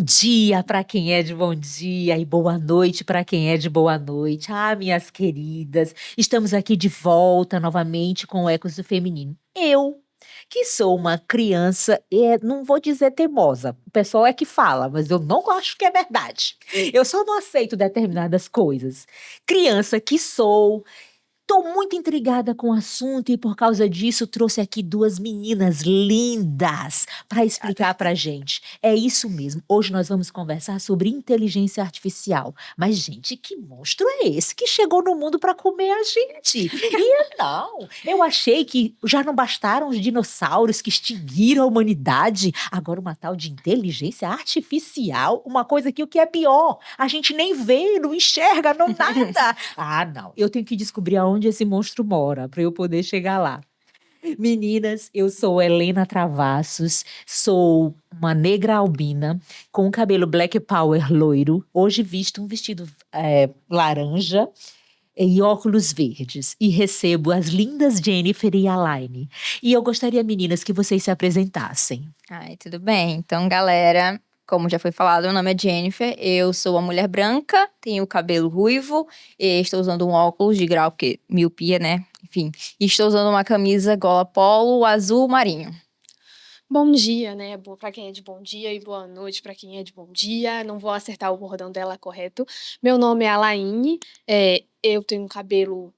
dia para quem é de bom dia e boa noite para quem é de boa noite. Ah, minhas queridas, estamos aqui de volta novamente com o Ecos do Feminino. Eu, que sou uma criança, não vou dizer teimosa, o pessoal é que fala, mas eu não acho que é verdade. Eu só não aceito determinadas coisas. Criança que sou. Estou muito intrigada com o assunto e por causa disso trouxe aqui duas meninas lindas para explicar para a gente. É isso mesmo. Hoje nós vamos conversar sobre inteligência artificial. Mas, gente, que monstro é esse que chegou no mundo para comer a gente? E não, eu achei que já não bastaram os dinossauros que extinguiram a humanidade. Agora uma tal de inteligência artificial, uma coisa que o que é pior, a gente nem vê, não enxerga, não nada. Ah, não, eu tenho que descobrir aonde esse monstro mora para eu poder chegar lá. Meninas, eu sou Helena Travassos, sou uma negra albina com cabelo black power loiro. Hoje visto um vestido laranja e óculos verdes. E recebo as lindas Jennifer e Alaine. E eu gostaria, meninas, que vocês se apresentassem. Ai, tudo bem. Então, galera, como já foi falado, meu nome é Jennifer, eu sou uma mulher branca, tenho cabelo ruivo, e estou usando um óculos de grau, porque miopia, né? Enfim, e estou usando uma camisa gola polo azul marinho. Bom dia, né? Para quem é de bom dia e boa noite para quem é de bom dia. Não vou acertar o bordão dela correto. Meu nome é Alaine, eu tenho um cabelo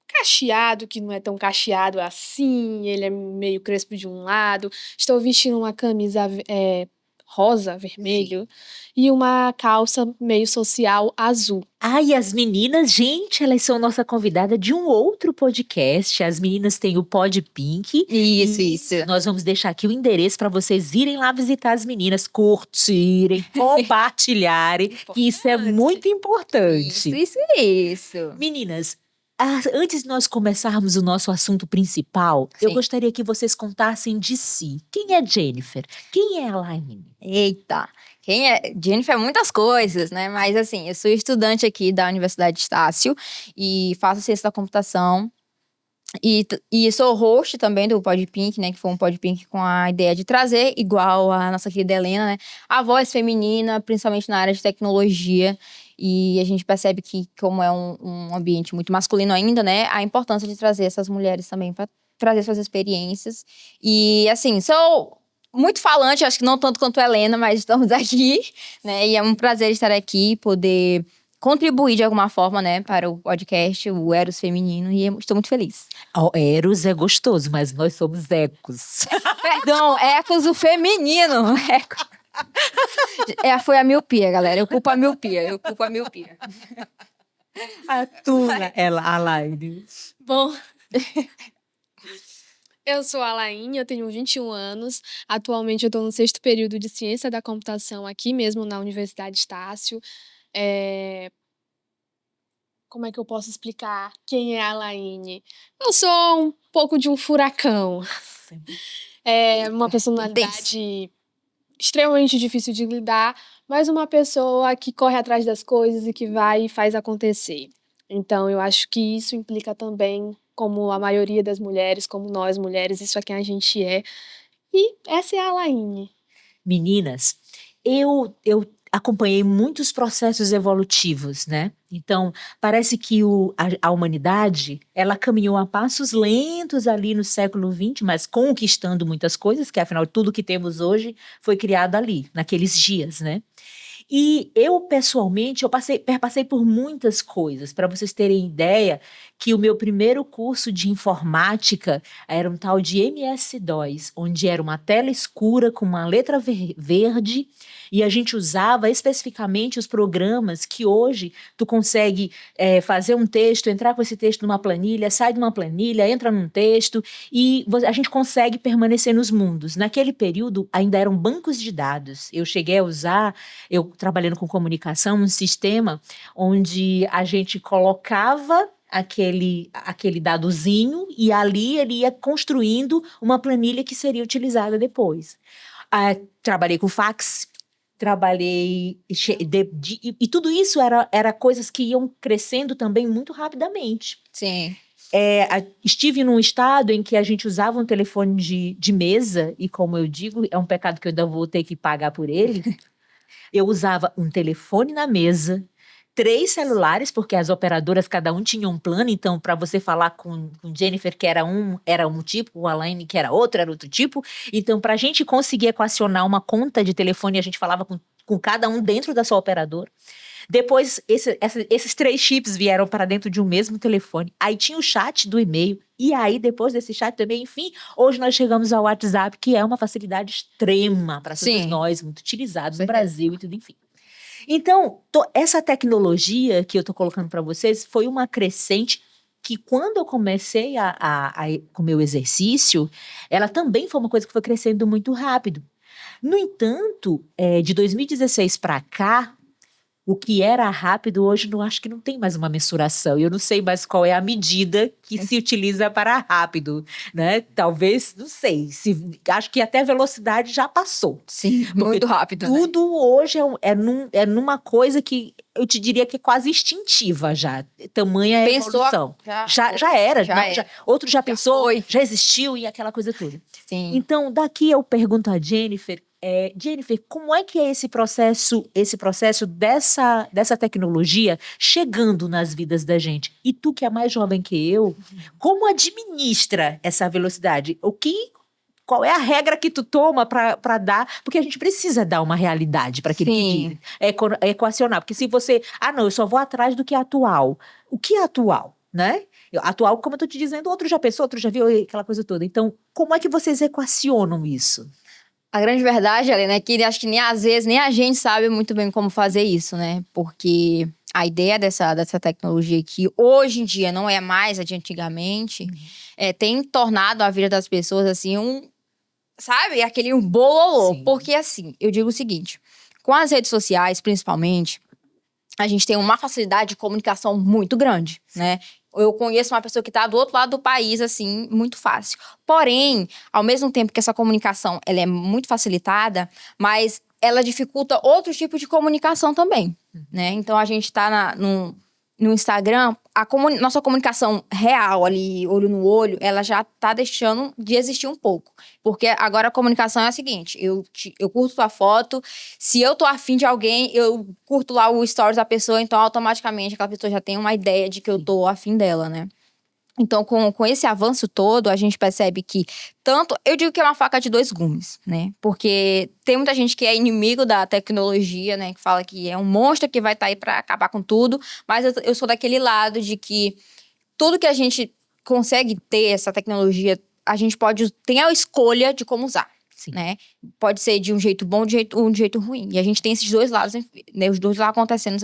cacheado, que não é tão cacheado assim, ele é meio crespo de um lado. Estou vestindo uma camisa rosa, vermelho, e uma calça meio social azul. Ah, e as meninas, gente, elas são nossa convidada de um outro podcast. As meninas têm o Pod Pink. Isso. Nós vamos deixar aqui o endereço para vocês irem lá visitar as meninas, curtirem, compartilharem, que isso é muito importante. Isso. Meninas, antes de nós começarmos o nosso assunto principal, Sim. eu gostaria que vocês contassem de si. Quem é Jennifer? Quem é a Alaine? Eita, quem é? Jennifer é muitas coisas, né? Mas assim, eu sou estudante aqui da Universidade de Estácio e faço ciência da computação. E sou host também do Podpink, né? Que foi um Podpink com a ideia de trazer, igual a nossa querida Helena, né? A voz feminina, principalmente na área de tecnologia. E a gente percebe que, como é um ambiente muito masculino ainda, né? A importância de trazer essas mulheres também para trazer suas experiências. E, assim, sou muito falante, acho que não tanto quanto a Helena, mas estamos aqui, né? E é um prazer estar aqui, poder contribuir de alguma forma, né, para o podcast, o Eros Feminino, e estou muito feliz. Eros é gostoso, mas nós somos ecos. Perdão, Ecos o feminino. Foi a miopia, galera. Eu culpo a miopia. A Tuna, ela, a Alaine. Bom, eu sou a Alaine, eu tenho 21 anos. Atualmente eu estou no 6º período de Ciência da Computação aqui mesmo na Universidade Estácio. Como é que eu posso explicar quem é a Alaine? Eu sou um pouco de um furacão. É uma personalidade extremamente difícil de lidar, mas uma pessoa que corre atrás das coisas e que vai e faz acontecer. Então, eu acho que isso implica também, como a maioria das mulheres, como nós mulheres, isso é quem a gente é. E essa é a Alaine. Meninas, eu acompanhei muitos processos evolutivos, né? Então, parece que a humanidade, ela caminhou a passos lentos ali no século XX, mas conquistando muitas coisas, que afinal tudo que temos hoje foi criado ali, naqueles dias, né? E eu, pessoalmente, perpassei por muitas coisas. Para vocês terem ideia, que o meu primeiro curso de informática era um tal de MS-DOS, onde era uma tela escura com uma letra verde, e a gente usava especificamente os programas que hoje tu consegue fazer um texto, entrar com esse texto numa planilha, sai de uma planilha, entra num texto, e a gente consegue permanecer nos mundos. Naquele período, ainda eram bancos de dados. Eu cheguei a usar, eu trabalhando com comunicação, um sistema onde a gente colocava aquele dadozinho e ali ele ia construindo uma planilha que seria utilizada depois. Trabalhei com fax, e tudo isso era coisas que iam crescendo também muito rapidamente. Sim. Estive num estado em que a gente usava um telefone de mesa, e como eu digo, é um pecado que eu ainda vou ter que pagar por ele. Eu usava um telefone na mesa, 3 celulares, porque as operadoras, cada um tinha um plano, então para você falar com Jennifer, que era um tipo, o Alaine, que era outro tipo. Então, para a gente conseguir equacionar uma conta de telefone, a gente falava com cada um dentro da sua operadora. Depois, esses 3 chips vieram para dentro de um mesmo telefone. Aí tinha o chat do e-mail. E aí, depois desse chat também, enfim, hoje nós chegamos ao WhatsApp, que é uma facilidade extrema para todos nós, muito utilizado no Brasil e tudo, enfim. Então, essa tecnologia que eu estou colocando para vocês foi uma crescente que quando eu comecei com o meu exercício, ela também foi uma coisa que foi crescendo muito rápido. No entanto, de 2016 para cá, o que era rápido hoje acho que não tem mais uma mensuração. Eu não sei mais qual é a medida que se utiliza para rápido, né? Talvez, não sei. Acho que até velocidade já passou. Sim, muito rápido. Tudo hoje é numa coisa que eu te diria que é quase instintiva já. Tamanha é a evolução. Já era. Outro já pensou, já existiu e aquela coisa toda. Sim. Então, daqui eu pergunto a Jennifer, Jennifer, como é que é esse processo dessa tecnologia chegando nas vidas da gente? E tu, que é mais jovem que eu, como administra essa velocidade? Qual é a regra que tu toma para dar? Porque a gente precisa dar uma realidade para aquele que equacionar. Porque se você... não, eu só vou atrás do que é atual. O que é atual, né? Atual, como eu tô te dizendo, outro já pensou, outro já viu, aquela coisa toda. Então, como é que vocês equacionam isso? A grande verdade, Helena, é que acho que às vezes nem a gente sabe muito bem como fazer isso, né? Porque a ideia dessa tecnologia que hoje em dia não é mais a de antigamente, tem tornado a vida das pessoas assim sabe? Aquele bololô. Sim. Porque assim, eu digo o seguinte, com as redes sociais, principalmente, a gente tem uma facilidade de comunicação muito grande, né? Eu conheço uma pessoa que está do outro lado do país, assim, muito fácil. Porém, ao mesmo tempo que essa comunicação ela é muito facilitada, mas ela dificulta outros tipos de comunicação também, né? Então, a gente está no Instagram, nossa comunicação real ali, olho no olho, ela já tá deixando de existir um pouco. Porque agora a comunicação é a seguinte, eu curto tua foto, se eu tô afim de alguém, eu curto lá o stories da pessoa, então automaticamente aquela pessoa já tem uma ideia de que eu tô afim dela, né? Então, com esse avanço todo, a gente percebe que eu digo que é uma faca de 2 gumes, né? Porque tem muita gente que é inimigo da tecnologia, né? Que fala que é um monstro que vai estar aí para acabar com tudo. Mas eu sou daquele lado de que tudo que a gente consegue ter, essa tecnologia, a gente tem a escolha de como usar. Sim. Né? Pode ser de um jeito bom ou de um jeito ruim. E a gente tem esses 2 lados, né? Os 2 lá acontecendo.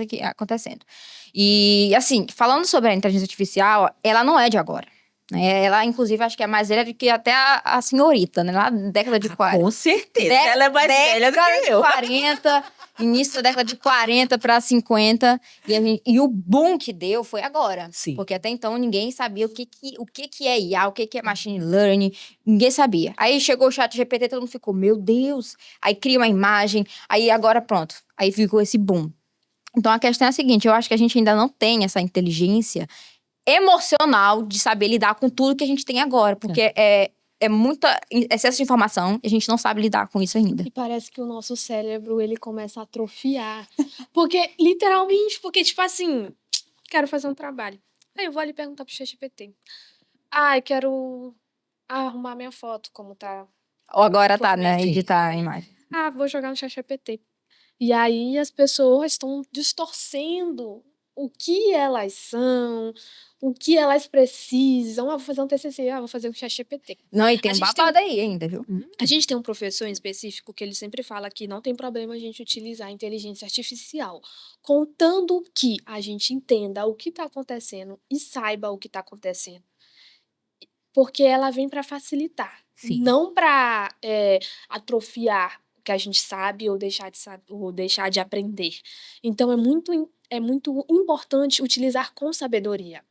E, assim, falando sobre a inteligência artificial, ela não é de agora. Né? Ela, inclusive, acho que é mais velha do que até a senhorita, né? Lá na década de 40. Com certeza, ela é mais velha do que eu. 40, início da década de 40 para 50. E o boom que deu foi agora. Sim. Porque até então ninguém sabia o que é IA, o que é machine learning. Ninguém sabia. Aí chegou o ChatGPT, todo mundo ficou, meu Deus. Aí cria uma imagem, aí agora pronto. Aí ficou esse boom. Então a questão é a seguinte, eu acho que a gente ainda não tem essa inteligência emocional de saber lidar com tudo que a gente tem agora. Porque é muita excesso de informação e a gente não sabe lidar com isso ainda. E parece que o nosso cérebro, ele começa a atrofiar. Porque, literalmente, tipo assim, quero fazer um trabalho. Aí eu vou ali perguntar pro ChatGPT. Eu quero arrumar minha foto, como tá. Ou agora tá, né? Editar a imagem. Vou jogar no ChatGPT. E aí as pessoas estão distorcendo o que elas são, o que elas precisam. Vou fazer um TCC, vou fazer um ChatGPT. Não, e tem um babado aí ainda, viu? A gente tem um professor em específico que ele sempre fala que não tem problema a gente utilizar a inteligência artificial, contando que a gente entenda o que está acontecendo e saiba o que está acontecendo. Porque ela vem para facilitar, não para atrofiar o que a gente sabe ou deixar de aprender. Então, é muito importante utilizar com sabedoria.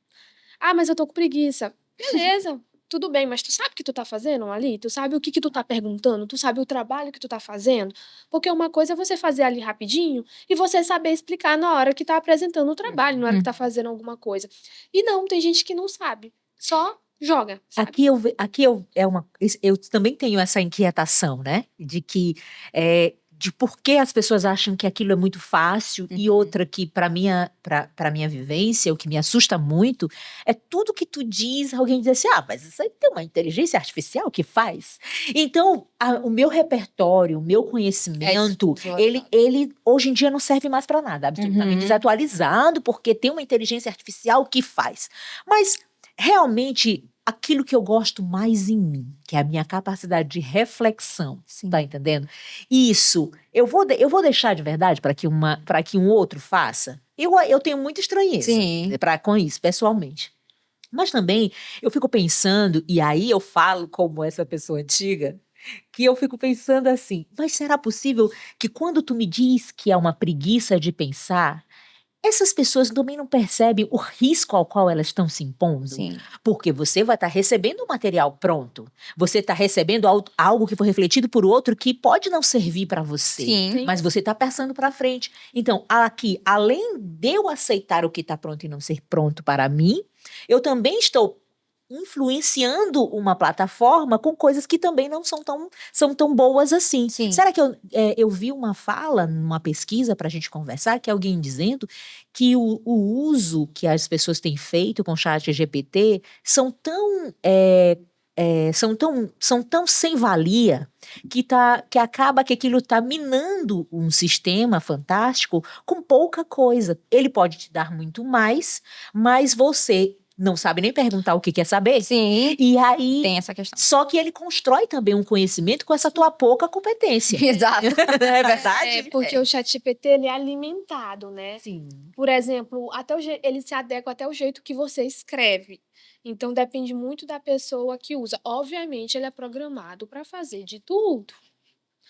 Mas eu tô com preguiça. Beleza, tudo bem, mas tu sabe o que tu tá fazendo ali? Tu sabe o que tu tá perguntando? Tu sabe o trabalho que tu tá fazendo? Porque uma coisa é você fazer ali rapidinho e você saber explicar na hora que tá apresentando o trabalho, na hora que tá fazendo alguma coisa. E não, tem gente que não sabe. Só joga, sabe? Eu também tenho essa inquietação, né? De que de por que as pessoas acham que aquilo é muito fácil, e outra que, para minha vivência, o que me assusta muito, é tudo que tu diz, alguém diz assim, mas isso aí tem uma inteligência artificial que faz. Então, o meu repertório, o meu conhecimento, ele hoje em dia não serve mais para nada, absolutamente desatualizado, porque tem uma inteligência artificial que faz. Mas, realmente, aquilo que eu gosto mais em mim, que é a minha capacidade de reflexão, tá entendendo? Isso, eu vou deixar de verdade para que um outro faça? Eu tenho muita estranheza com isso, pessoalmente. Mas também, eu fico pensando, e aí eu falo como essa pessoa antiga, que eu fico pensando assim, mas será possível que quando tu me diz que é uma preguiça de pensar, essas pessoas também não percebem o risco ao qual elas estão se impondo? Sim. Porque você vai estar recebendo um material pronto. Você está recebendo algo que foi refletido por outro que pode não servir para você. Sim. Mas você está passando para frente. Então, aqui, além de eu aceitar o que está pronto e não ser pronto para mim, eu também estou influenciando uma plataforma com coisas que também não são tão boas assim. Sim. Será que eu vi uma fala numa pesquisa para a gente conversar, que é alguém dizendo que o uso que as pessoas têm feito com o chat GPT são tão sem valia que acaba que aquilo está minando um sistema fantástico com pouca coisa. Ele pode te dar muito mais, mas você não sabe nem perguntar o que quer saber. Sim. E aí, tem essa questão. Só que ele constrói também um conhecimento com essa tua pouca competência. Exato. É verdade? Porque o ChatGPT, ele é alimentado, né? Sim. Por exemplo, ele se adequa até o jeito que você escreve. Então, depende muito da pessoa que usa. Obviamente, ele é programado para fazer de tudo,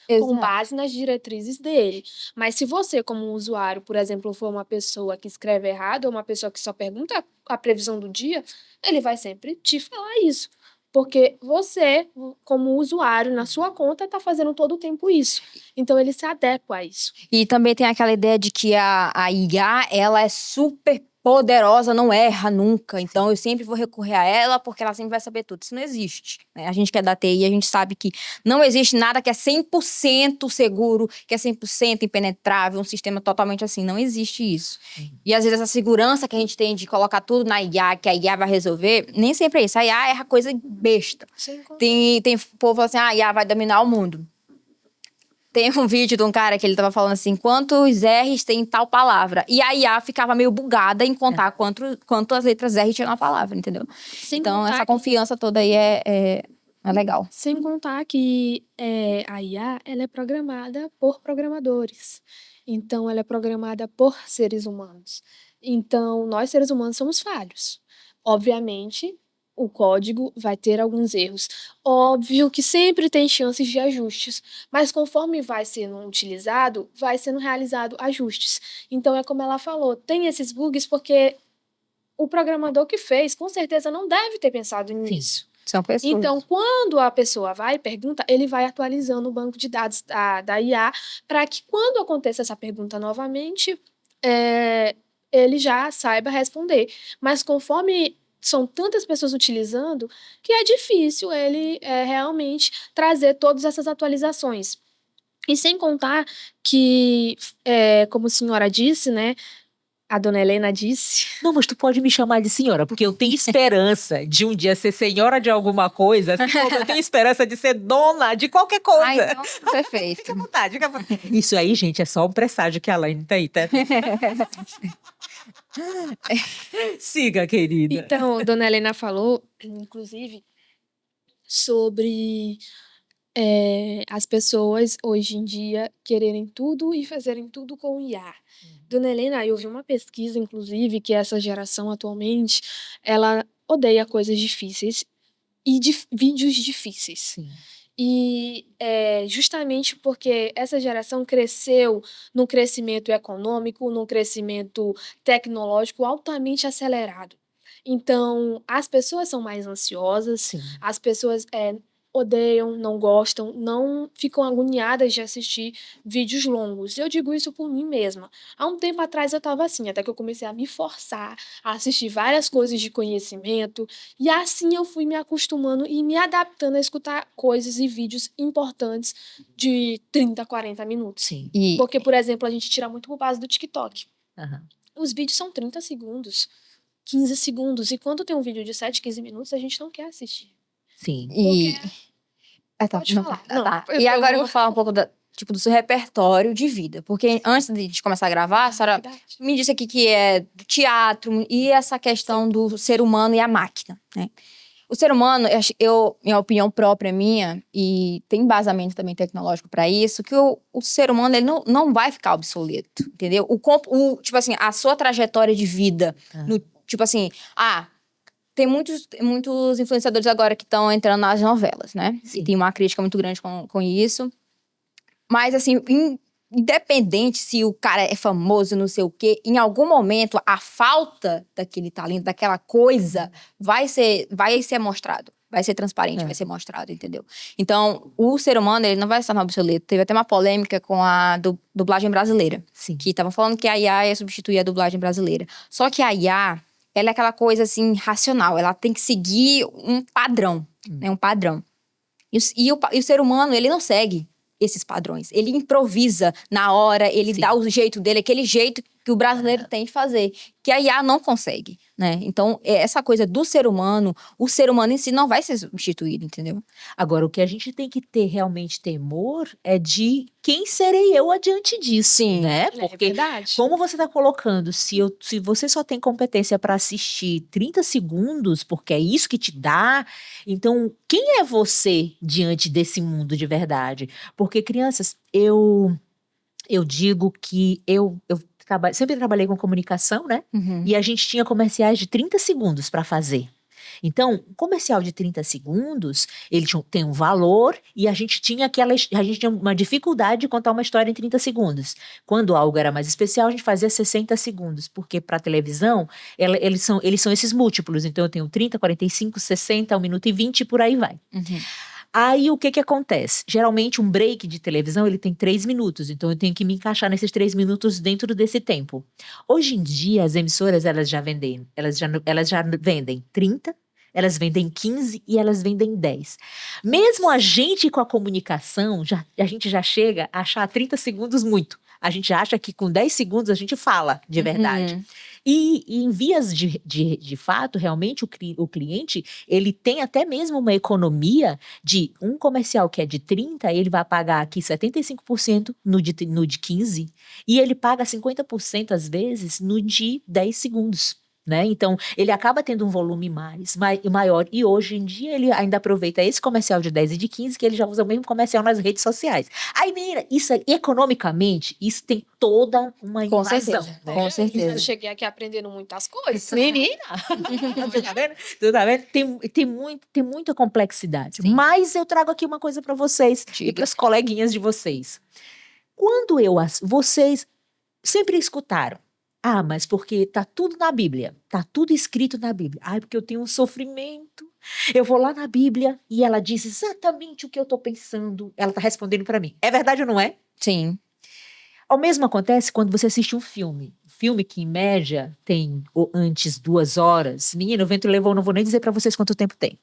com base nas diretrizes dele. Mas se você, como usuário, por exemplo, for uma pessoa que escreve errado, ou uma pessoa que só pergunta a previsão do dia, ele vai sempre te falar isso. Porque você, como usuário, na sua conta, está fazendo todo o tempo isso. Então, ele se adequa a isso. E também tem aquela ideia de que a IA, ela é super poderosa, não erra nunca. Então, eu sempre vou recorrer a ela porque ela sempre vai saber tudo. Isso não existe, né? A gente que é da TI, a gente sabe que não existe nada que é 100% seguro, que é 100% impenetrável, um sistema totalmente assim. Não existe isso. E, às vezes, essa segurança que a gente tem de colocar tudo na IA, que a IA vai resolver, nem sempre é isso. A IA erra coisa besta. Tem povo assim, a IA vai dominar o mundo. Tem um vídeo de um cara que ele tava falando assim, quantos R's tem em tal palavra? E a IA ficava meio bugada em contar quantas letras R tinha na palavra, entendeu? Então, essa confiança toda aí é legal. Sem contar que a IA, ela é programada por programadores. Então, ela é programada por seres humanos. Então, nós, seres humanos, somos falhos. Obviamente, o código vai ter alguns erros. Óbvio que sempre tem chances de ajustes, mas conforme vai sendo utilizado, vai sendo realizado ajustes. Então, é como ela falou, tem esses bugs porque o programador que fez, com certeza, não deve ter pensado nisso. São pessoas. Então, quando a pessoa vai e pergunta, ele vai atualizando o banco de dados da IA para que, quando aconteça essa pergunta novamente, ele já saiba responder. Mas conforme são tantas pessoas utilizando que é difícil ele realmente trazer todas essas atualizações. E sem contar que, como a senhora disse, né? A dona Helena disse. Não, mas tu pode me chamar de senhora, porque eu tenho esperança de um dia ser senhora de alguma coisa, assim como eu tenho esperança de ser dona de qualquer coisa. Ah, então, perfeito. Fica à vontade, fica à vontade. Isso aí, gente, é só um presságio que a Laine tá aí, tá? Siga, querida. Então, dona Helena falou, inclusive, sobre as pessoas, hoje em dia, quererem tudo e fazerem tudo com IA. Dona Helena, eu vi uma pesquisa, inclusive, que essa geração atualmente, ela odeia coisas difíceis e vídeos difíceis. Sim. E justamente porque essa geração cresceu num crescimento econômico, num crescimento tecnológico altamente acelerado. Então, as pessoas são mais ansiosas, Sim. as pessoas odeiam, não gostam, não ficam agoniadas de assistir vídeos longos. Eu digo isso por mim mesma. Há um tempo atrás eu estava assim, até que eu comecei a me forçar a assistir várias coisas de conhecimento, e assim eu fui me acostumando e me adaptando a escutar coisas e vídeos importantes de 30, 40 minutos. Sim. E Porque, por exemplo, a gente tira muito por base do TikTok. Aham. Os vídeos são 30 segundos, 15 segundos, e quando tem um vídeo de 7, 15 minutos, a gente não quer assistir. Sim. Porque... Tá, Pode não, falar. tá, Não, tá. eu- E eu agora eu vou- vou falar um pouco tipo, do seu repertório de vida. Porque antes de começar a gravar, a senhora Verdade. me disse aqui que é do teatro e essa questão do ser humano e a máquina, né? O ser humano, minha opinião própria minha, e tem embasamento também tecnológico para isso, que o ser humano ele não vai ficar obsoleto, entendeu? Tipo assim, a sua trajetória de vida, tipo assim, tem muitos influenciadores agora que estão entrando nas novelas, né? Sim. E tem uma crítica muito grande com isso. Mas, assim, independente se o cara é famoso, não sei o quê, em algum momento a falta daquele talento, daquela coisa, vai ser mostrado. Vai ser transparente, vai ser mostrado, entendeu? Então, o ser humano, ele não vai se tornar obsoleto. Teve até uma polêmica com a dublagem brasileira. Sim. Que estavam falando que a IA ia substituir a dublagem brasileira. Só que a IA, ela é aquela coisa, assim, racional. Ela tem que seguir um padrão, né? Um padrão. E o ser humano, ele não segue esses padrões. Ele improvisa na hora, ele Sim. dá o jeito dele, aquele jeito que o brasileiro tem de fazer, que a IA não consegue, né? Então, essa coisa do ser humano, o ser humano em si não vai ser substituído, entendeu? Agora, o que a gente tem que ter realmente temor é de quem serei eu adiante disso, Sim. né? É Porque, verdade. como você está colocando, se você só tem competência para assistir 30 segundos, porque é isso que te dá, então, quem é você diante desse mundo de verdade? Porque, crianças, eu digo que eu sempre trabalhei com comunicação, né? E a gente tinha comerciais de 30 segundos para fazer. Então, um comercial de 30 segundos, ele tem um valor e a gente tinha uma dificuldade de contar uma história em 30 segundos. Quando algo era mais especial, a gente fazia 60 segundos, porque para televisão, eles são esses múltiplos. Então, eu tenho 30, 45, 60, 1 minuto e 20 e por aí vai. Aí, o que acontece? Geralmente, um break de televisão, ele tem 3 minutos. Então, eu tenho que me encaixar nesses 3 minutos dentro desse tempo. Hoje em dia, as emissoras, elas já vendem 30, elas vendem 15 e elas vendem 10. Mesmo a gente com a comunicação, a gente já chega a achar 30 segundos muito. A gente acha que com 10 segundos a gente fala de verdade. E em vias de fato, realmente, o cliente, ele tem até mesmo uma economia de um comercial que é de 30, ele vai pagar aqui 75% no de 15, e ele paga 50% às vezes no de 10 segundos. Né? Então, ele acaba tendo um volume maior, e hoje em dia ele ainda aproveita esse comercial de 10 e de 15, que ele já usa o mesmo comercial nas redes sociais. Aí, menina, economicamente, isso tem toda uma Com invasão. certeza, Né? com certeza. Eu cheguei aqui aprendendo muitas coisas. Menina! Tu tá vendo? Tu tá vendo? Tem muita complexidade. Sim. Mas eu trago aqui uma coisa para vocês e Diga. para as coleguinhas de vocês. Vocês sempre escutaram: mas porque tá tudo na Bíblia, tá tudo escrito na Bíblia. Porque eu tenho um sofrimento. Eu vou lá na Bíblia e ela diz exatamente o que eu tô pensando. Ela tá respondendo para mim. É verdade ou não é? Sim. O mesmo acontece quando você assiste um filme. Filme que, em média, tem antes 2 horas. Menina, o vento levou, não vou nem dizer para vocês quanto tempo tem.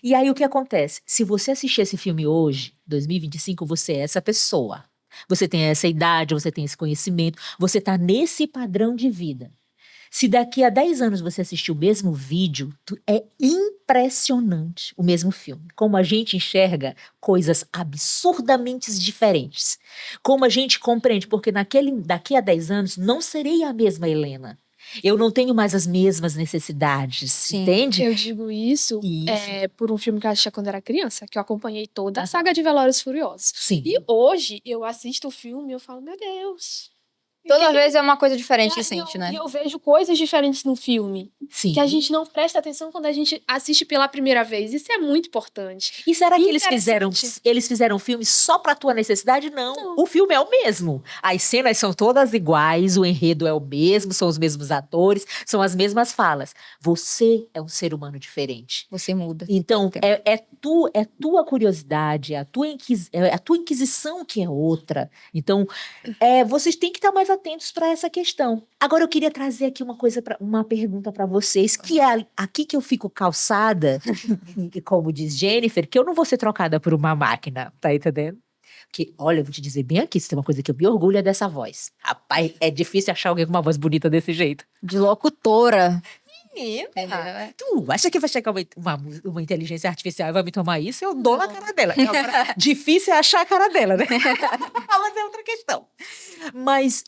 E aí, o que acontece? Se você assistir esse filme hoje, 2025, você é essa pessoa. Você tem essa idade, você tem esse conhecimento, você está nesse padrão de vida. Se daqui a 10 anos você assistir o mesmo vídeo, é impressionante o mesmo filme. Como a gente enxerga coisas absurdamente diferentes. Como a gente compreende, porque daqui a 10 anos não serei a mesma Helena. Eu não tenho mais as mesmas necessidades, Sim. entende? Eu digo isso por um filme que eu assistia quando era criança, que eu acompanhei toda a saga de Velozes e Furiosos. Sim. E hoje eu assisto o filme e eu falo, meu Deus, Toda vez é uma coisa diferente que E sente, né? E eu vejo coisas diferentes no filme Sim. que a gente não presta atenção quando a gente assiste pela primeira vez. Isso é muito importante. E será que Interessante. eles fizeram filme só pra tua necessidade? Não. Não. O filme é o mesmo. As cenas são todas iguais, o enredo é o mesmo, são os mesmos atores, são as mesmas falas. Você é um ser humano diferente. Você muda. Então, é tua curiosidade, é a tua inquisição que é outra. Então, vocês têm que estar mais atentos para essa questão. Agora, eu queria trazer aqui uma pergunta para vocês, que é aqui que eu fico calçada, como diz Jennifer, que eu não vou ser trocada por uma máquina, tá entendendo? Porque, olha, eu vou te dizer bem aqui, se tem uma coisa que eu me orgulho é dessa voz. Rapaz, é difícil achar alguém com uma voz bonita desse jeito. De locutora. Menina, tu acha que vai chegar uma inteligência artificial e vai me tomar isso? Eu dou na cara dela. E agora, difícil é achar a cara dela, né? Mas é outra questão. Mas,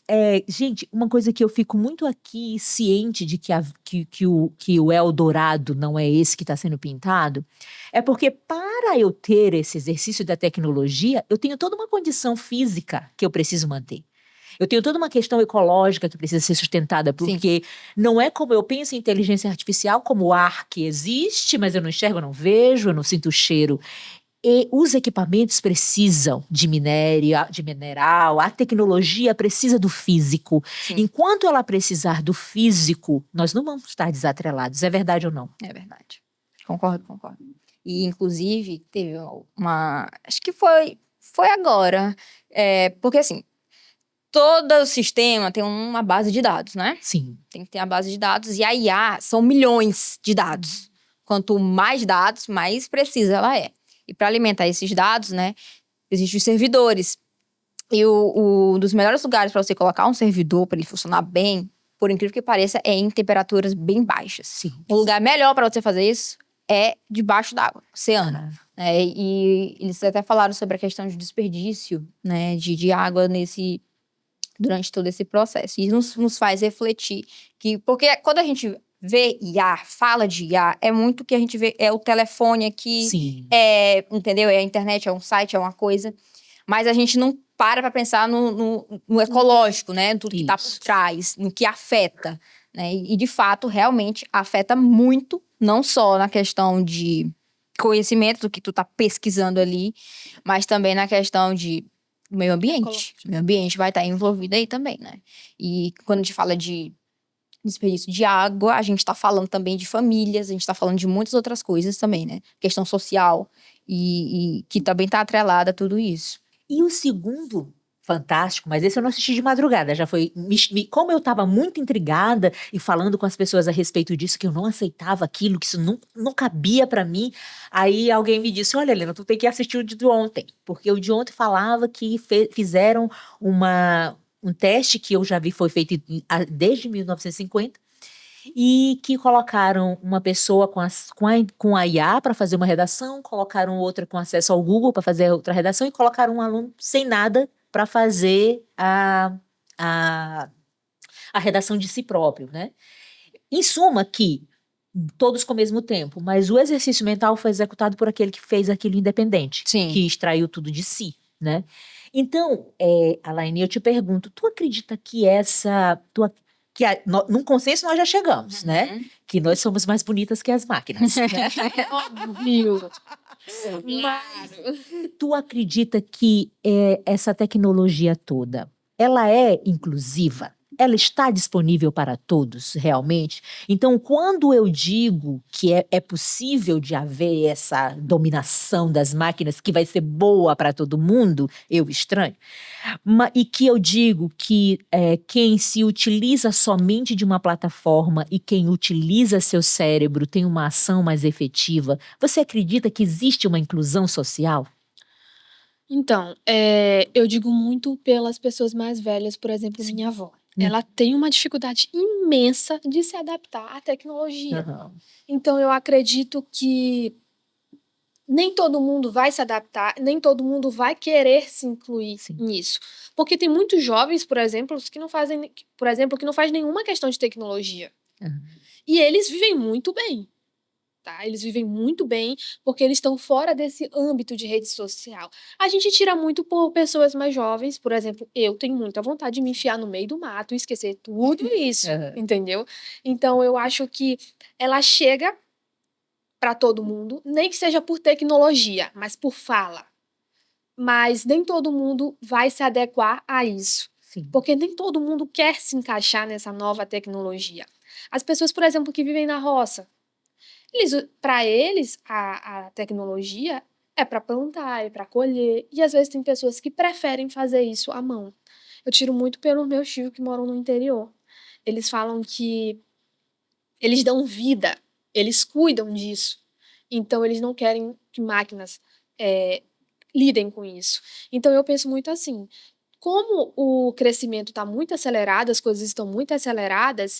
gente, uma coisa que eu fico muito aqui ciente de que o Eldorado não é esse que está sendo pintado, é porque para eu ter esse exercício da tecnologia, eu tenho toda uma condição física que eu preciso manter. Eu tenho toda uma questão ecológica que precisa ser sustentada, porque não é como eu penso em inteligência artificial, como o ar que existe, mas eu não enxergo, eu não vejo, eu não sinto o cheiro. E os equipamentos precisam de mineral, a tecnologia precisa do físico. Sim. Enquanto ela precisar do físico, nós não vamos estar desatrelados. É verdade ou não? É verdade. Concordo. E, inclusive, teve acho que foi agora. Porque, assim, todo o sistema tem uma base de dados, né? Sim. Tem que ter a base de dados. E a IA são milhões de dados. Quanto mais dados, mais precisa ela é. E para alimentar esses dados, né, existem os servidores. E um dos melhores lugares para você colocar um servidor para ele funcionar bem, por incrível que pareça, é em temperaturas bem baixas. Sim. O lugar melhor para você fazer isso é debaixo d'água, oceano. E eles até falaram sobre a questão de desperdício, né, de água durante todo esse processo. E nos faz refletir porque quando a gente vê IA, fala de IA, é muito o que a gente vê, é o telefone aqui, Sim. entendeu? É a internet, é um site, é uma coisa. Mas a gente não para pensar no ecológico, né? Tudo que tá por trás, no que afeta, né? E de fato, realmente, afeta muito, não só na questão de conhecimento do que tu tá pesquisando ali, mas também na questão de meio ambiente. O meio ambiente vai estar envolvido aí também, né? E quando a gente fala de desperdício de água, a gente está falando também de famílias, a gente está falando de muitas outras coisas também, né? Questão social e que também está atrelada a tudo isso. E o segundo fantástico, mas esse eu não assisti de madrugada, já foi... como eu estava muito intrigada e falando com as pessoas a respeito disso, que eu não aceitava aquilo, que isso não cabia para mim, aí alguém me disse, olha, Helena, tu tem que assistir o de ontem, porque o de ontem falava que fizeram um teste que eu já vi foi feito desde 1950, e que colocaram uma pessoa com a IA para fazer uma redação, colocaram outra com acesso ao Google para fazer outra redação e colocaram um aluno sem nada para fazer a redação de si próprio, né? Em suma, que todos com o mesmo tempo, mas o exercício mental foi executado por aquele que fez aquilo independente, Sim. que extraiu tudo de si, né? Então, Alaine, eu te pergunto, tu acredita que num consenso nós já chegamos, né? Que nós somos mais bonitas que as máquinas. Né? Óbvio. Mas tu acredita que essa tecnologia toda, ela é inclusiva? Ela está disponível para todos, realmente? Então, quando eu digo que é possível de haver essa dominação das máquinas que vai ser boa para todo mundo, eu estranho, e que eu digo que quem se utiliza somente de uma plataforma e quem utiliza seu cérebro tem uma ação mais efetiva, você acredita que existe uma inclusão social? Então, eu digo muito pelas pessoas mais velhas, por exemplo, minha avó. Ela tem uma dificuldade imensa de se adaptar à tecnologia. Uhum. Então, eu acredito que nem todo mundo vai se adaptar, nem todo mundo vai querer se incluir nisso. Porque tem muitos jovens, por exemplo, que não fazem nenhuma questão de tecnologia. Uhum. E eles vivem muito bem. tá? Eles vivem muito bem porque eles estão fora desse âmbito de rede social. A gente tira muito por pessoas mais jovens, por exemplo, eu tenho muita vontade de me enfiar no meio do mato e esquecer tudo isso, entendeu? Então eu acho que ela chega para todo mundo, nem que seja por tecnologia, mas por fala. Mas nem todo mundo vai se adequar a isso. Sim. Porque nem todo mundo quer se encaixar nessa nova tecnologia. As pessoas, por exemplo, que vivem na roça, para eles, a tecnologia é para plantar, é para colher. E às vezes tem pessoas que preferem fazer isso à mão. Eu tiro muito pelos meus tios que moram no interior. Eles falam que eles dão vida, eles cuidam disso. Então, eles não querem que máquinas lidem com isso. Então, eu penso muito assim, como o crescimento está muito acelerado, as coisas estão muito aceleradas,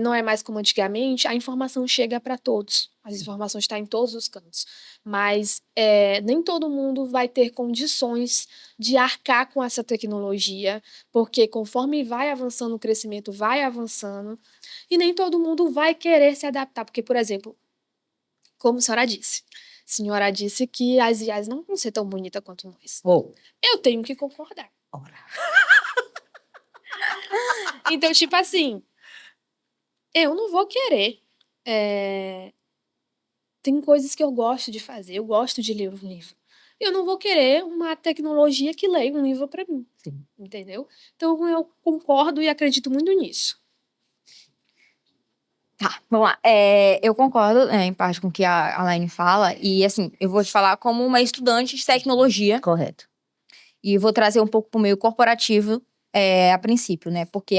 não é mais como antigamente, a informação chega para todos. As informações estão em todos os cantos. Mas nem todo mundo vai ter condições de arcar com essa tecnologia, porque conforme vai avançando, o crescimento vai avançando, e nem todo mundo vai querer se adaptar. Porque, por exemplo, como a senhora disse que as IAs não vão ser tão bonitas quanto nós. Eu tenho que concordar. Ora. Então, tipo assim, eu não vou querer. Tem coisas que eu gosto de fazer, eu gosto de ler um livro. Eu não vou querer uma tecnologia que leia um livro para mim. Sim. Entendeu? Então, eu concordo e acredito muito nisso. Tá, vamos lá. Eu concordo, em parte com o que a Laine fala. E, assim, eu vou te falar como uma estudante de tecnologia. Correto. E vou trazer um pouco pro meio corporativo, a princípio, né? Porque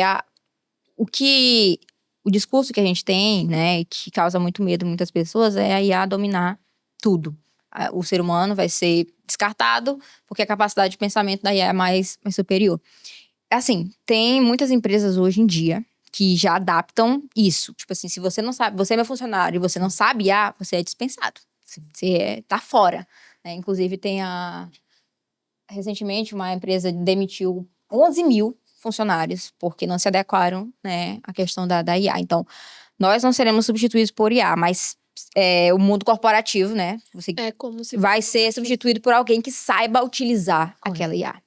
o discurso que a gente tem, né, e que causa muito medo em muitas pessoas, é a IA dominar tudo. O ser humano vai ser descartado porque a capacidade de pensamento da IA é mais superior. Assim, tem muitas empresas hoje em dia que já adaptam isso. Tipo assim, se você não sabe, você é meu funcionário e você não sabe IA, você é dispensado. Você tá fora. Né? Inclusive, recentemente, uma empresa demitiu 11 mil funcionários porque não se adequaram, né, à questão da IA. Então, nós não seremos substituídos por IA, mas o mundo corporativo, né, vai ser substituído por alguém que saiba utilizar aquela IA.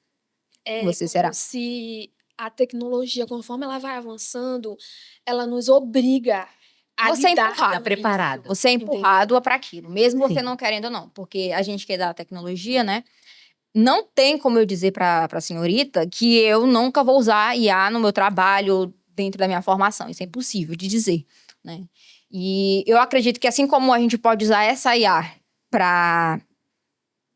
Você será. Se a tecnologia, conforme ela vai avançando, ela nos obriga a você lidar empurrado, preparado. Você é empurrado para aquilo, mesmo você não querendo ou não. Porque a gente que é da tecnologia, né, não tem como eu dizer para a senhorita que eu nunca vou usar IA no meu trabalho, dentro da minha formação. Isso é impossível de dizer, né? E eu acredito que assim como a gente pode usar essa IA para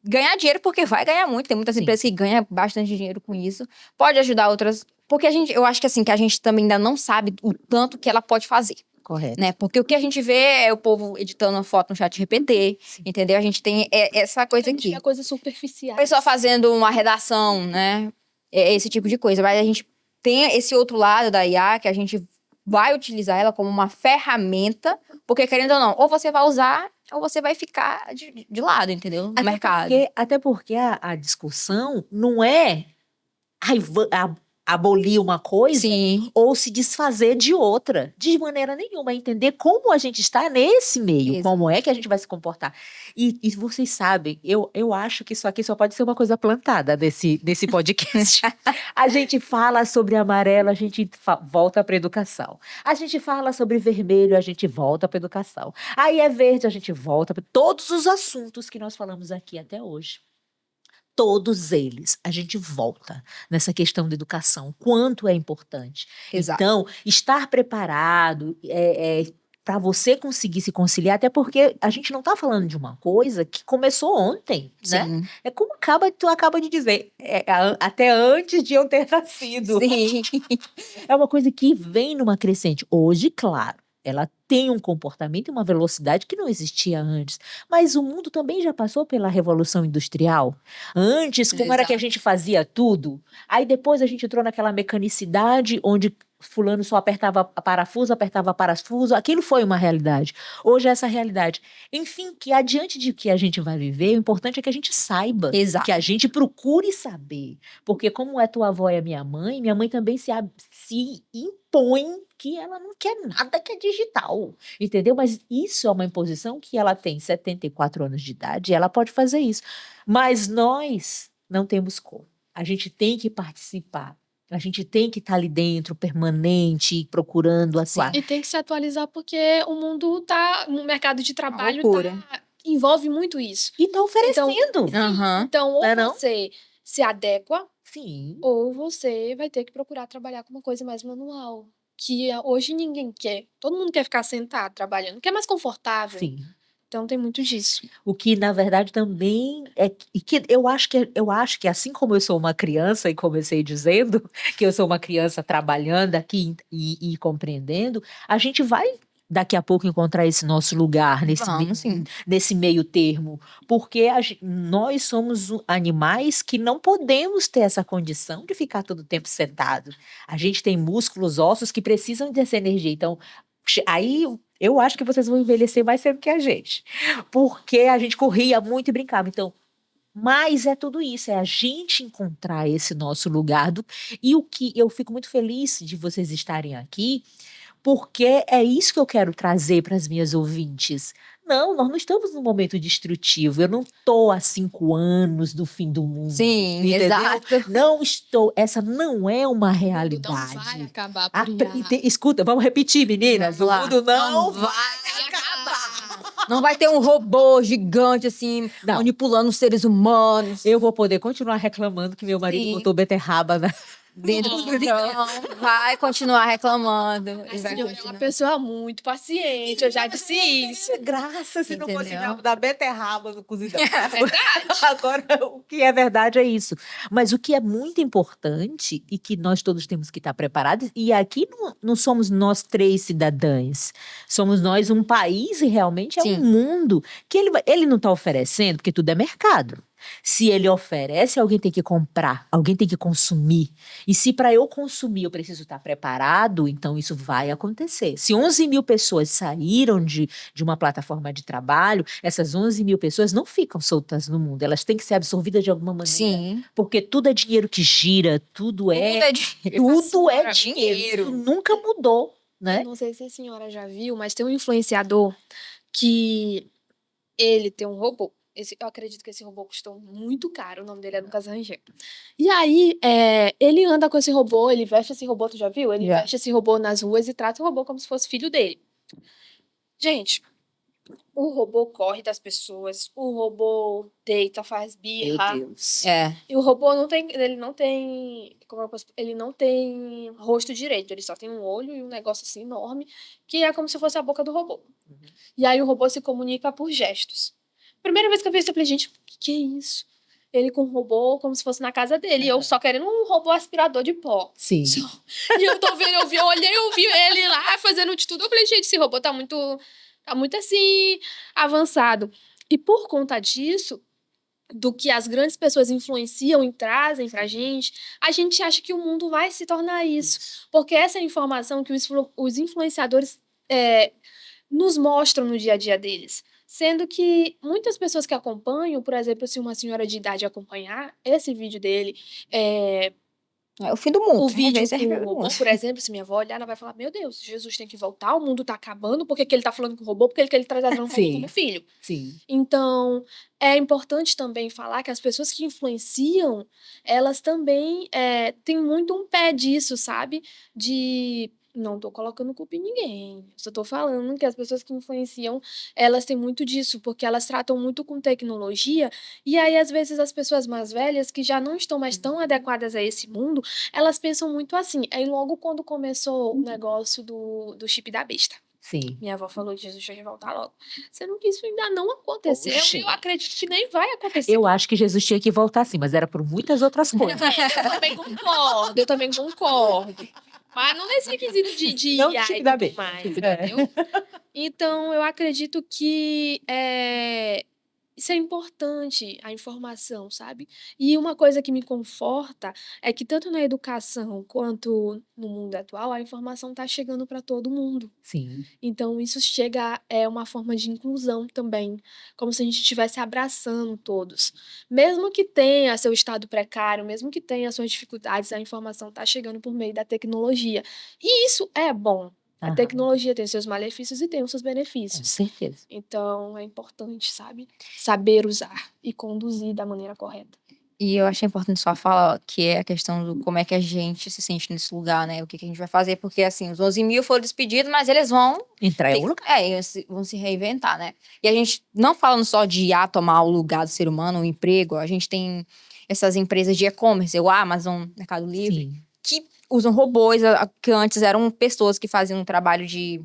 ganhar dinheiro, porque vai ganhar muito, tem muitas empresas que ganham bastante dinheiro com isso, pode ajudar outras, porque eu acho que assim, que a gente também ainda não sabe o tanto que ela pode fazer. Correto. Né? Porque o que a gente vê é o povo editando uma foto no chat GPT, entendeu? A gente tem essa coisa aqui. A gente coisa superficial. A pessoa fazendo uma redação, né? Esse tipo de coisa. Mas a gente tem esse outro lado da IA, que a gente vai utilizar ela como uma ferramenta, porque querendo ou não, ou você vai usar, ou você vai ficar de lado, entendeu? No mercado. Até porque a discussão não é abolir uma coisa ou se desfazer de outra. De maneira nenhuma. É entender como a gente está nesse meio. Exato. Como é que a gente vai se comportar. E vocês sabem, eu acho que isso aqui só pode ser uma coisa plantada nesse podcast. A gente fala sobre amarelo, a gente volta para educação. A gente fala sobre vermelho, a gente volta para educação. Aí é verde, a gente volta para todos os assuntos que nós falamos aqui até hoje. Todos eles, a gente volta nessa questão da educação, quanto é importante. Exato. Então, estar preparado para você conseguir se conciliar, até porque a gente não está falando de uma coisa que começou ontem, né? É como tu acaba de dizer, até antes de eu ter nascido. Sim. É uma coisa que vem numa crescente. Hoje, claro, ela tem um comportamento e uma velocidade que não existia antes. Mas o mundo também já passou pela Revolução Industrial. Antes, como era que a gente fazia tudo? Aí depois a gente entrou naquela mecanicidade onde fulano só apertava parafuso, aquilo foi uma realidade. Hoje é essa realidade. Enfim, que adiante de que a gente vai viver, o importante é que a gente saiba, Exato. que a gente procure saber. Porque como é tua avó e a minha mãe também se impõe que ela não quer nada que é digital, entendeu? Mas isso é uma imposição que ela tem 74 anos de idade e ela pode fazer isso. Mas nós não temos como. A gente tem que participar. A gente tem que estar ali dentro, permanente, procurando atuar. E tem que se atualizar porque o mundo tá no mercado de trabalho loucura. envolve muito isso. E tá oferecendo. Aham. Então, ou Não é não? você se adequa, Sim. ou você vai ter que procurar trabalhar com uma coisa mais manual. Que hoje ninguém quer. Todo mundo quer ficar sentado trabalhando, quer mais confortável. Sim. Então tem muito disso. O que, na verdade, também é que eu acho que assim como eu sou uma criança, e comecei dizendo que eu sou uma criança trabalhando aqui e compreendendo, a gente vai daqui a pouco encontrar esse nosso lugar Vamos, sim. nesse meio termo, porque nós somos animais que não podemos ter essa condição de ficar todo o tempo sentado. A gente tem músculos, ossos que precisam dessa energia. Então, aí eu acho que vocês vão envelhecer mais cedo que a gente, porque a gente corria muito e brincava. Então, mas é tudo isso, é a gente encontrar esse nosso lugar. E o que eu fico muito feliz de vocês estarem aqui, porque é isso que eu quero trazer para as minhas ouvintes. Não, nós não estamos num momento destrutivo. Eu não estou há 5 anos do fim do mundo. Sim, entendeu? exato. Não estou. Essa não é uma O mundo não realidade. vai acabar por IA. Escuta, vamos repetir, meninas. Vamos lá. O mundo não Vai acabar. Não vai ter um robô gigante, assim, Não. manipulando os seres humanos Eu vou poder continuar reclamando que meu marido Sim. botou beterraba dentro do Não. não, vai continuar reclamando. A e vai senhora é uma continuar. pessoa muito paciente, eu já disse isso. Graça, se não fosse Entendeu? da beterraba no cozidão. É verdade. Agora, o que é verdade é isso. Mas o que é muito importante e que nós todos temos que estar preparados, e aqui não somos nós 3 cidadãs, somos nós um país e realmente é Sim. um mundo que ele não está oferecendo, porque tudo é mercado. Se ele oferece, alguém tem que comprar, alguém tem que consumir. E se para eu consumir eu preciso estar preparado, então isso vai acontecer. Se 11 mil pessoas saíram de uma plataforma de trabalho, essas 11 mil pessoas não ficam soltas no mundo. Elas têm que ser absorvidas de alguma maneira. Sim. Porque tudo é dinheiro que gira, tudo é Senhora, dinheiro. Isso nunca mudou, né? Eu não sei se a senhora já viu, mas tem um influenciador que ele tem um robô. Eu acredito que esse robô custou muito caro. O nome dele é Lucas Rangel. E aí, ele anda com esse robô, ele veste esse robô, tu já viu? Ele Já. veste esse robô nas ruas e trata o robô como se fosse filho dele. Gente, o robô corre das pessoas, o robô deita, faz birra. Deus. É. E o robô ele não tem, ele não tem rosto direito, ele só tem um olho e um negócio assim enorme, que é como se fosse a boca do robô. E aí o robô se comunica por gestos. Primeira vez que eu vi isso, eu falei, gente, o que é isso? Ele com o robô como se fosse na casa dele, e eu só querendo um robô aspirador de pó. Sim. E eu tô vendo, eu olhei, eu vi ele lá fazendo de tudo, eu falei, gente, esse robô tá muito assim, avançado. E por conta disso, do que as grandes pessoas influenciam e trazem pra gente, a gente acha que o mundo vai se tornar isso. Porque essa é a informação que os influenciadores nos mostram no dia a dia deles. Sendo que muitas pessoas que acompanham, por exemplo, se uma senhora de idade acompanhar esse vídeo dele, É o fim do mundo. o vídeo Às vezes é com o o fim do robô, mundo. por exemplo, se minha avó olhar, ela vai falar, meu Deus, Jesus tem que voltar, o mundo tá acabando, por que ele tá falando com o robô? Porque ele tá trazendo o robô Sim. como filho. Sim. Então, é importante também falar que as pessoas que influenciam, elas também têm muito um pé disso, sabe? Não tô colocando culpa em ninguém. Só tô falando que as pessoas que influenciam, elas têm muito disso, porque elas tratam muito com tecnologia, e aí, às vezes, as pessoas mais velhas, que já não estão mais tão adequadas a esse mundo, elas pensam muito assim. Aí, logo quando começou o negócio do chip da besta, Sim. minha avó falou que Jesus tinha que voltar logo. Sendo que isso ainda não aconteceu, Oxe. eu acredito que nem vai acontecer. Eu acho que Jesus tinha que voltar sim, mas era por muitas outras coisas. Eu também concordo. Mas não nesse quesito de Não IA chip e da tudo besta. mais, entendeu? Então, eu acredito que isso é importante, a informação, sabe? E uma coisa que me conforta é que tanto na educação quanto no mundo atual, a informação está chegando para todo mundo. Sim. Então isso chega é uma forma de inclusão também, como se a gente estivesse abraçando todos. Mesmo que tenha seu estado precário, mesmo que tenha suas dificuldades, a informação está chegando por meio da tecnologia. E isso é bom. A Aham. tecnologia tem seus malefícios e tem os seus Com benefícios. certeza. Então é importante, sabe, saber usar e conduzir da maneira correta. E eu achei importante só falar que é a questão do como é que a gente se sente nesse lugar, né? O que a gente vai fazer, porque assim, os 11 mil foram despedidos, mas eles vão Entrar em algum lugar. eles vão se reinventar, né? E a gente, não falando só de tomar o lugar do ser humano, o emprego, a gente tem essas empresas de e-commerce, o Amazon, Mercado Livre, Sim. que usam robôs, que antes eram pessoas que faziam um trabalho de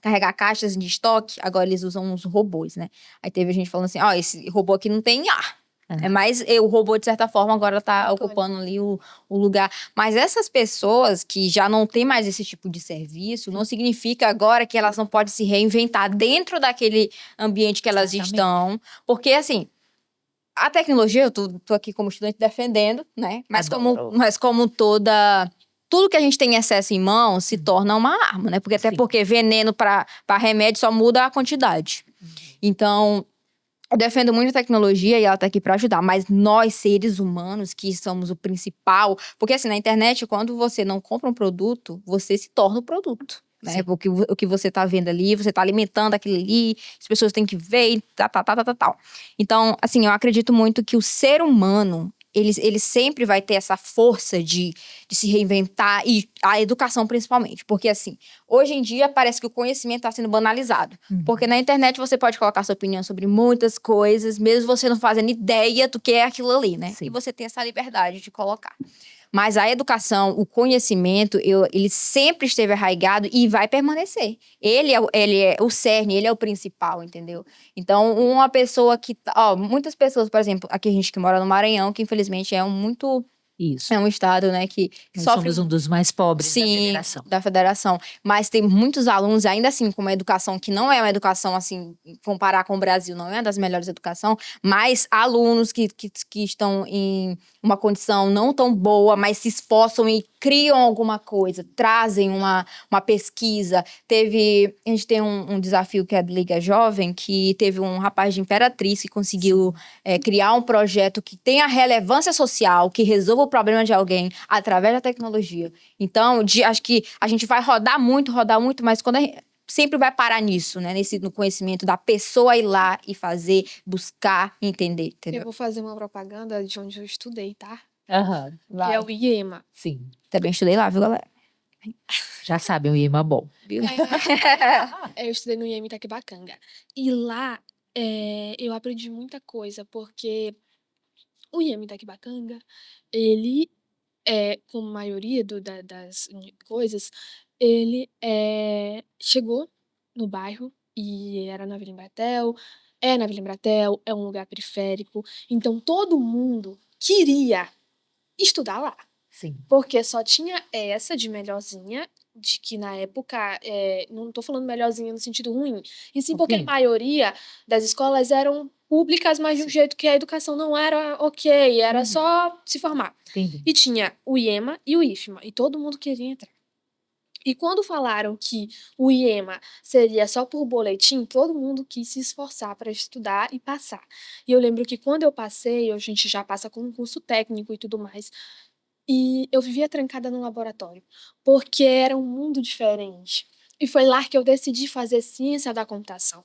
carregar caixas de estoque, agora eles usam uns robôs, né? Aí teve gente falando assim, esse robô aqui não tem ar. Aham. Mas o robô, de certa forma, agora tá Claro. ocupando ali o lugar. Mas essas pessoas que já não têm mais esse tipo de serviço, não significa agora que elas não podem se reinventar dentro daquele ambiente que elas Exatamente. estão. Porque, assim, a tecnologia, eu tô aqui como estudante defendendo, né? Mas Adoro. como tudo que a gente tem acesso em mãos se torna uma arma, né? Porque até Sim. porque veneno para remédio só muda a quantidade. Então, eu defendo muito a tecnologia e ela tá aqui para ajudar, mas nós, seres humanos, que somos o principal. Porque, assim, na internet, quando você não compra um produto, você se torna o produto. Né? Sim. Porque o que você tá vendo ali, você tá alimentando aquilo ali, as pessoas têm que ver e tal. Então, assim, eu acredito muito que o ser humano, ele sempre vai ter essa força de se reinventar, e a educação principalmente. Porque, assim, hoje em dia parece que o conhecimento está sendo banalizado. Porque na internet você pode colocar sua opinião sobre muitas coisas, mesmo você não fazendo ideia do que é aquilo ali, né? Sim. E você tem essa liberdade de colocar. Mas a educação, o conhecimento, ele sempre esteve arraigado e vai permanecer. Ele é o cerne, ele é o principal, entendeu? Então, uma pessoa que... muitas pessoas, por exemplo, aqui a gente que mora no Maranhão, que infelizmente Isso. é um estado, né, que Nós sofre... somos um dos mais pobres da Sim, federação. da federação. Mas tem muitos alunos, ainda assim, com uma educação que não é uma educação, assim, comparar com o Brasil, não é uma das melhores educações, mas alunos que estão em uma condição não tão boa, mas se esforçam e criam alguma coisa, trazem uma pesquisa. A gente tem um desafio que é a Liga Jovem, que teve um rapaz de Imperatriz que conseguiu criar um projeto que tenha relevância social, que resolva o problema de alguém através da tecnologia. Então, acho que a gente vai rodar muito, mas quando sempre vai parar nisso, né? No conhecimento da pessoa ir lá e fazer, buscar, entender, Eu entendeu? vou fazer uma propaganda de onde eu estudei, tá? Aham. Que é o IEMA. Sim. Também estudei lá, viu, galera? Já sabem, o IMA bom. Viu? Eu estudei no IEMA Itaquibacanga. E lá eu aprendi muita coisa, porque o IEMA Itaquibacanga, ele, como a maioria das coisas, ele chegou no bairro e era na Vila Embratel, na Vila Embratel, é um lugar periférico, então todo mundo queria estudar lá. Sim. Porque só tinha essa de melhorzinha, de que na época, não tô falando melhorzinha no sentido ruim, e sim porque a Compreendo. maioria das escolas eram públicas, mas de um Sim. jeito que a educação não era ok, era Uhum. só se formar. Entendi. E tinha o IEMA e o IFMA, e todo mundo queria entrar. E quando falaram que o IEMA seria só por boletim, todo mundo quis se esforçar para estudar e passar. E eu lembro que quando eu passei, a gente já passa com um curso técnico e tudo mais, e eu vivia trancada no laboratório, porque era um mundo diferente. E foi lá que eu decidi fazer ciência da computação,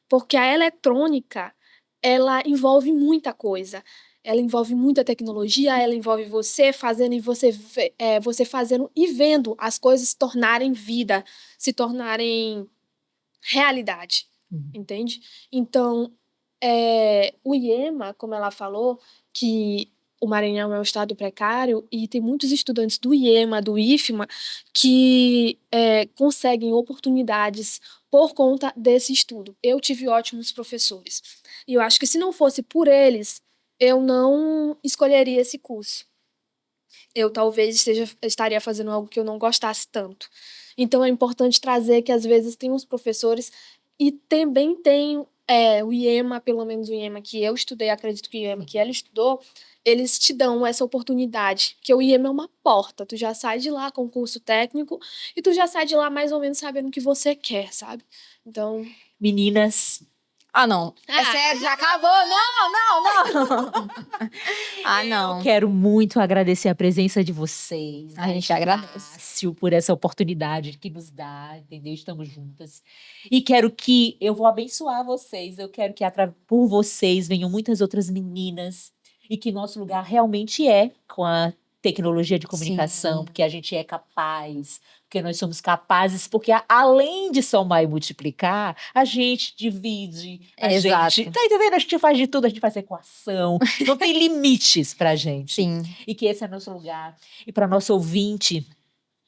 porque a eletrônica, ela envolve muita coisa. Ela envolve muita tecnologia, ela envolve você fazendo e você fazendo e vendo as coisas se tornarem vida, se tornarem realidade, entende? Então, o IEMA, como ela falou, que o Maranhão é um estado precário e tem muitos estudantes do IEMA, do IFMA, que conseguem oportunidades por conta desse estudo. Eu tive ótimos professores. E eu acho que se não fosse por eles, eu não escolheria esse curso. Eu talvez estaria fazendo algo que eu não gostasse tanto. Então é importante trazer que às vezes tem uns professores E também tem o IEMA, pelo menos o IEMA que eu estudei, acredito que o IEMA que ela estudou, eles te dão essa oportunidade, que o IEMA é uma porta, tu já sai de lá com curso técnico e tu já sai de lá mais ou menos sabendo o que você quer, sabe? Então, Meninas, Ah, não. É Ah. sério, já acabou. Não. Ah, não. quero muito agradecer a presença de vocês. A né, gente agradece. Estácio, por essa oportunidade que nos dá, entendeu? Estamos juntas. E eu vou abençoar vocês. Eu quero que por vocês venham muitas outras meninas e que nosso lugar realmente é com a tecnologia de comunicação, Sim. porque a gente é capaz, porque nós somos capazes, porque além de somar e multiplicar, a gente divide, Exato. tá entendendo? A gente faz de tudo, a gente faz equação, não tem limites pra gente. Sim. E que esse é nosso lugar. E para nosso ouvinte,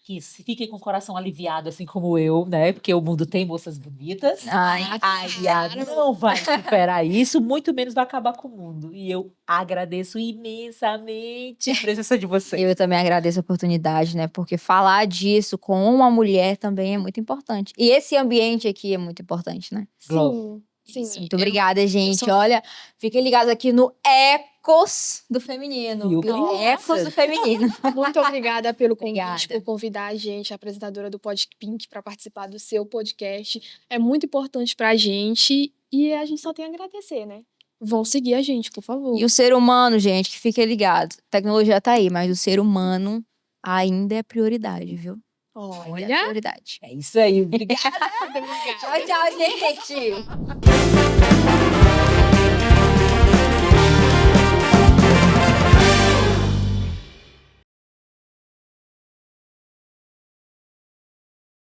que fiquem com o coração aliviado, assim como eu, né? Porque o mundo tem moças bonitas. Ai, Não vai superar isso, muito menos vai acabar com o mundo. E eu agradeço imensamente a presença de vocês. eu também agradeço a oportunidade, né? Porque falar disso com uma mulher também é muito importante. E esse ambiente aqui é muito importante, né? Globo. sim. Muito obrigada, gente. sou- Olha, fiquem ligados aqui no Ecos do Feminino. Viu? Pelo Crianças. Ecos do Feminino. Muito obrigada pelo convite, Obrigada. por convidar a gente, a apresentadora do Pod Pink, para participar do seu podcast. É muito importante pra gente e a gente só tem a agradecer, né? Vão seguir a gente, por favor. E o ser humano, gente, que fique ligado. A tecnologia tá aí, mas o ser humano ainda é prioridade, viu? Ainda é Olha, prioridade. É isso aí. Obrigada. obrigada. Tchau, gente.